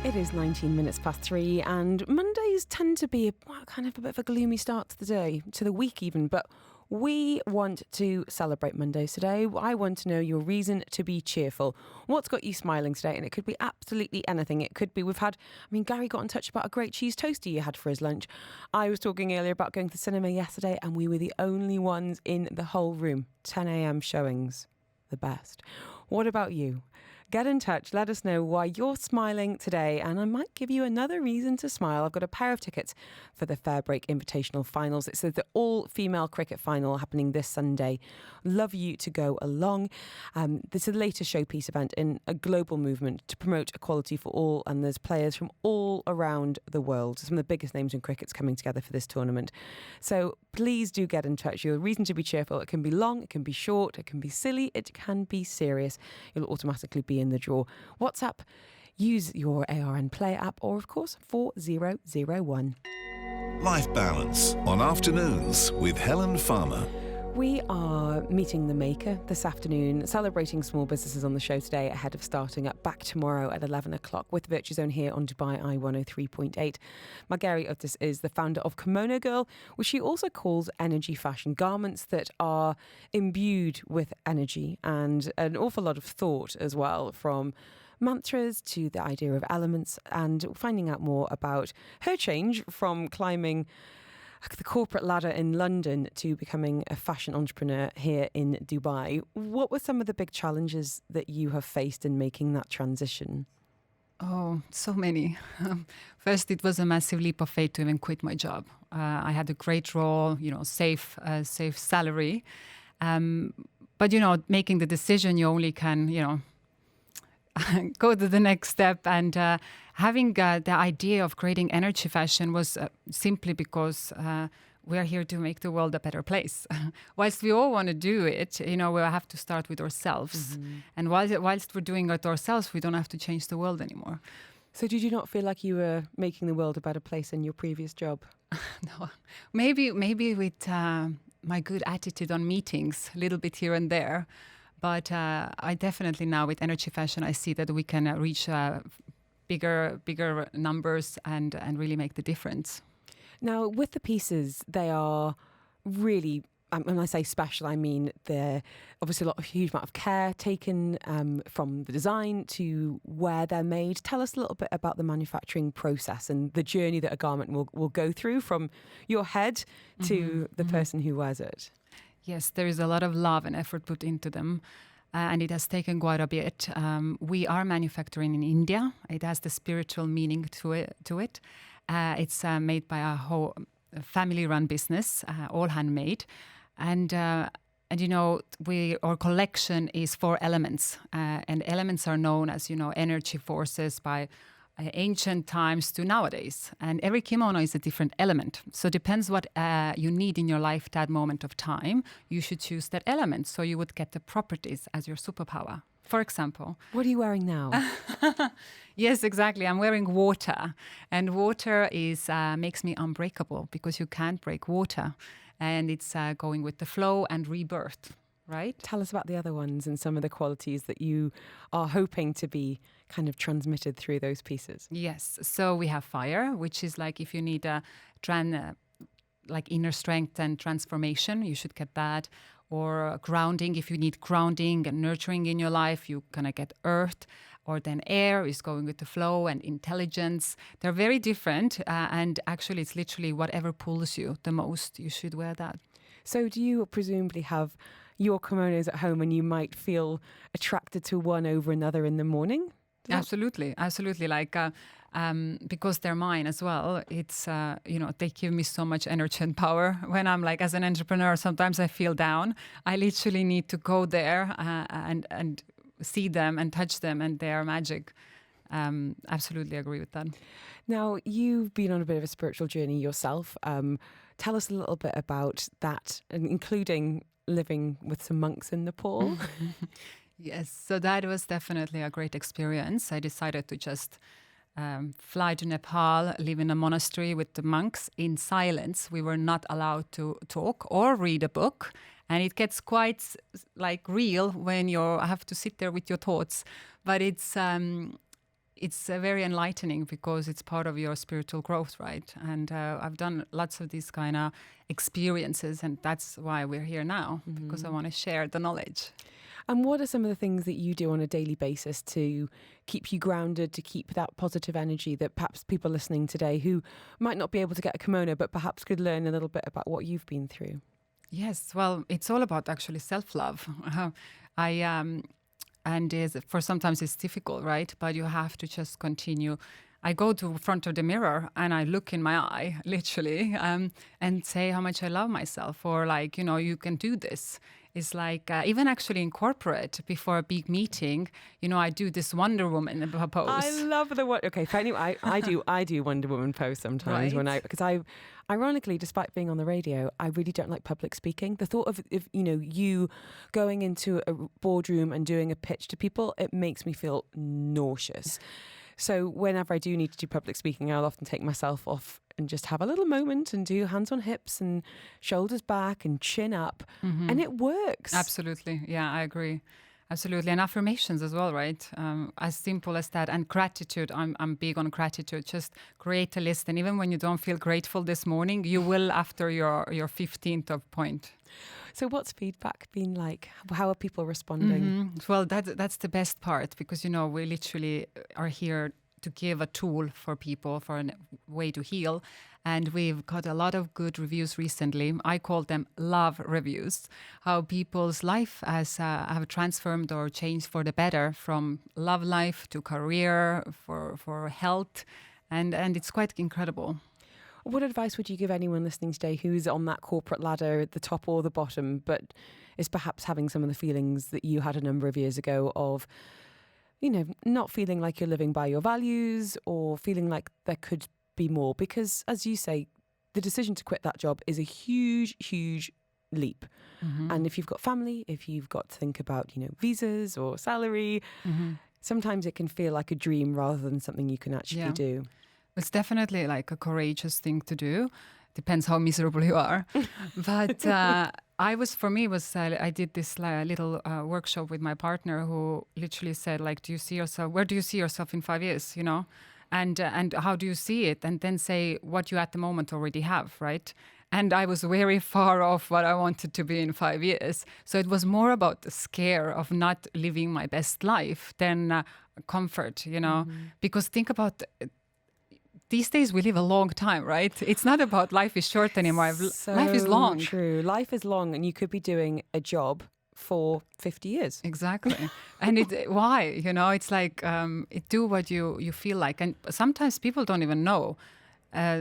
It is 19 minutes past 3, and Mondays tend to be kind of a bit of a gloomy start to the day, to the week even, but we want to celebrate Mondays today. I want to know your reason to be cheerful. What's got you smiling today? And it could be absolutely anything. It could be, Gary got in touch about a great cheese toastie you had for his lunch. I was talking earlier about going to the cinema yesterday, and we were the only ones in the whole room. 10 a.m. showings, the best. What about you? Get in touch. Let us know why you're smiling today, and I might give you another reason to smile. I've got a pair of tickets for the Fairbreak Invitational Finals. It's the all-female cricket final happening this Sunday. Love you to go along. This is the latest showpiece event in a global movement to promote equality for all, and there's players from all around the world. Some of the biggest names in cricket's coming together for this tournament. So please do get in touch. Your reason to be cheerful. It can be long, it can be short, it can be silly, it can be serious. You'll automatically be in the draw. WhatsApp, use your ARN Play app, or of course 4001. Life Balance on Afternoons with Helen Farmer. We are meeting the maker this afternoon, celebrating small businesses on the show today ahead of starting up back tomorrow at 11 o'clock with Virtuzone here on Dubai Eye 103.8. Margeri Ottis is the founder of KimonoGirl, which she also calls Energy Fashion, garments that are imbued with energy and an awful lot of thought as well, from mantras to the idea of elements, and finding out more about her change from climbing the corporate ladder in London to becoming a fashion entrepreneur here in Dubai. What were some of the big challenges that you have faced in making that transition? Oh, so many. First, it was a massive leap of faith to even quit my job. I had a great role, safe salary. But, making the decision, you only can, go to the next step. And having the idea of creating Energy Fashion was simply because we are here to make the world a better place. Whilst we all want to do it, we have to start with ourselves. Mm-hmm. And whilst we're doing it ourselves, we don't have to change the world anymore. So did you not feel like you were making the world a better place in your previous job? No, maybe with my good attitude on meetings, a little bit here and there. But I definitely now with Energy Fashion, I see that we can reach bigger numbers and really make the difference. Now, with the pieces, they are really, when I say special, I mean they're obviously a huge amount of care taken from the design to where they're made. Tell us a little bit about the manufacturing process and the journey that a garment will go through from your head to the person who wears it. Yes, there is a lot of love and effort put into them, and it has taken quite a bit. We are manufacturing in India. It has the spiritual meaning to it. It's made by a whole family-run business, all handmade, and our collection is 4 elements, and elements are known as energy forces by ancient times to nowadays, and every kimono is a different element. So it depends what you need in your life that moment of time. You should choose that element so you would get the properties as your superpower. For example, what are you wearing now? Yes, exactly. I'm wearing water, and water is makes me unbreakable because you can't break water, and it's going with the flow and rebirth. Right? Tell us about the other ones and some of the qualities that you are hoping to be kind of transmitted through those pieces. Yes. So we have fire, which is like if you need like inner strength and transformation, you should get that. Or grounding, if you need grounding and nurturing in your life, you're going to get earth. Or then air is going with the flow and intelligence. They're very different. And actually, it's literally whatever pulls you the most, you should wear that. So do you presumably have your kimonos at home and you might feel attracted to one over another in the morning? Absolutely. Like, because they're mine as well. It's, they give me so much energy and power. When I'm like, as an entrepreneur, sometimes I feel down. I literally need to go there and see them and touch them, and they are magic. Absolutely agree with that. Now, you've been on a bit of a spiritual journey yourself. Tell us a little bit about that, including living with some monks in Nepal. Yes, so that was definitely a great experience. I decided to just fly to Nepal, live in a monastery with the monks in silence. We were not allowed to talk or read a book. And it gets quite like real when you have to sit there with your thoughts. But it's it's very enlightening because it's part of your spiritual growth, right? And I've done lots of these kind of experiences, and that's why we're here now, because I want to share the knowledge. And what are some of the things that you do on a daily basis to keep you grounded, to keep that positive energy that perhaps people listening today who might not be able to get a kimono, but perhaps could learn a little bit about what you've been through? Yes, well, it's all about actually self-love. For sometimes it's difficult, right? But you have to just continue. I go to front of the mirror and I look in my eye, literally, and say how much I love myself, or like, you can do this. It's like, even actually in corporate, before a big meeting, I do this Wonder Woman pose. I love the one. Okay, for anyone, I do Wonder Woman pose sometimes Right. because ironically, despite being on the radio, I really don't like public speaking. The thought of you going into a boardroom and doing a pitch to people, it makes me feel nauseous. So whenever I do need to do public speaking, I'll often take myself off and just have a little moment and do hands on hips and shoulders back and chin up. And it works. Absolutely. Yeah, I agree. Absolutely. And affirmations as well, right? As simple as that. And gratitude. I'm big on gratitude. Just create a list. And even when you don't feel grateful this morning, you will after your 15th of point. So what's feedback been like? How are people responding? Well, that's the best part, because, we literally are here to give a tool for people, for a way to heal. And we've got a lot of good reviews recently. I call them love reviews, how people's life have transformed or changed for the better, from love life to career, for health. And it's quite incredible. What advice would you give anyone listening today who's on that corporate ladder at the top or the bottom, but is perhaps having some of the feelings that you had a number of years ago of, not feeling like you're living by your values, or feeling like there could be more? Because, as you say, the decision to quit that job is a huge, huge leap. And if you've got family, if you've got to think about, visas or salary, sometimes it can feel like a dream rather than something you can actually do. It's definitely like a courageous thing to do. Depends how miserable you are. But I did this little workshop with my partner, who literally said, like, where do you see yourself in 5 years, and how do you see it? And then say what you at the moment already have, right? And I was very far off what I wanted to be in 5 years. So it was more about the scare of not living my best life than comfort, because think about these days we live a long time, right? It's not about life is short anymore. Life is long. True. Life is long, and you could be doing a job for 50 years. Exactly. And why? It's like do what you feel like. And sometimes people don't even know.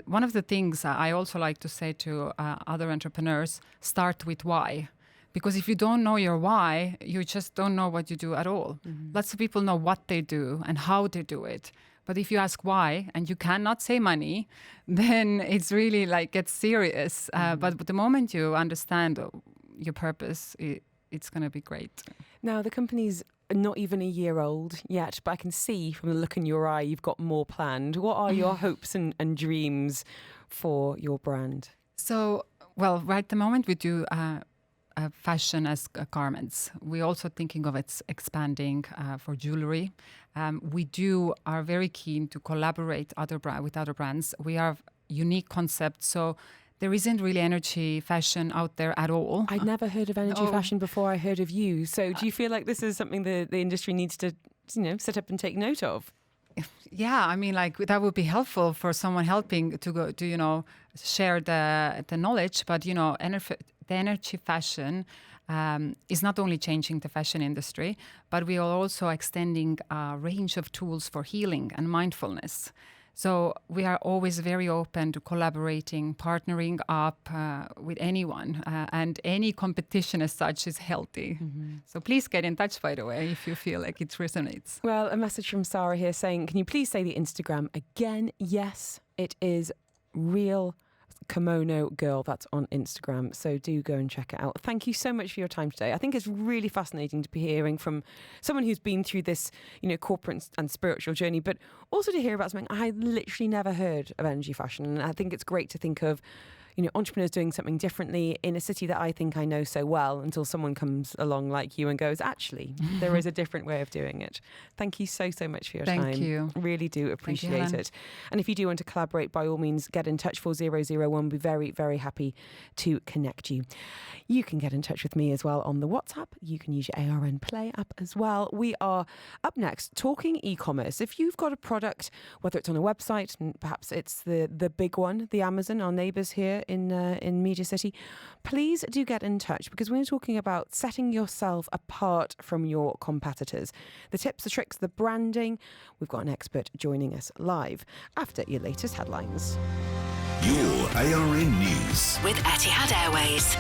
One of the things I also like to say to other entrepreneurs, start with why. Because if you don't know your why, you just don't know what you do at all. Lots of people know what they do and how they do it. But if you ask why, and you cannot say money, then it's really like gets serious. But the moment you understand your purpose, it's going to be great. Now, the company's not even a year old yet, but I can see from the look in your eye, you've got more planned. What are your hopes and dreams for your brand? So, well, right at the moment we do fashion as garments. We're also thinking of it expanding for jewelry. We are very keen to collaborate with other brands. We have unique concepts, so there isn't really energy fashion out there at all. I'd never heard of energy fashion before I heard of you. So do you feel like this is something the industry needs to, set up and take note of? Yeah, I mean, like that would be helpful for someone helping to go to, share the knowledge. But, the energy fashion is not only changing the fashion industry, but we are also extending a range of tools for healing and mindfulness. So we are always very open to collaborating, partnering up with anyone, and any competition as such is healthy. So please get in touch, by the way, if you feel like it resonates. Well, a message from Sarah here saying, can you please say the Instagram again? Yes, it is Real KimonoGirl. That's on Instagram. So do go and check it out. Thank you so much for your time today. I think it's really fascinating to be hearing from someone who's been through this, corporate and spiritual journey, but also to hear about something I literally never heard of energy fashion. And I think it's great to think of, entrepreneurs doing something differently in a city that I think I know so well, until someone comes along like you and goes, actually, there is a different way of doing it. Thank you so much for your time. Thank you. Really do appreciate Helen. it. And if you do want to collaborate, by all means, get in touch. 4001. We'll be very, very happy to connect you. You can get in touch with me as well on the WhatsApp. You can use your ARN Play app as well. We are up next talking e-commerce. If you've got a product, whether it's on a website, and perhaps it's the big one, the Amazon, our neighbours here in Media City, please do get in touch, because we're talking about setting yourself apart from your competitors. The tips, the tricks, the branding. We've got an expert joining us live after your latest headlines. Your ARN News with Etihad Airways.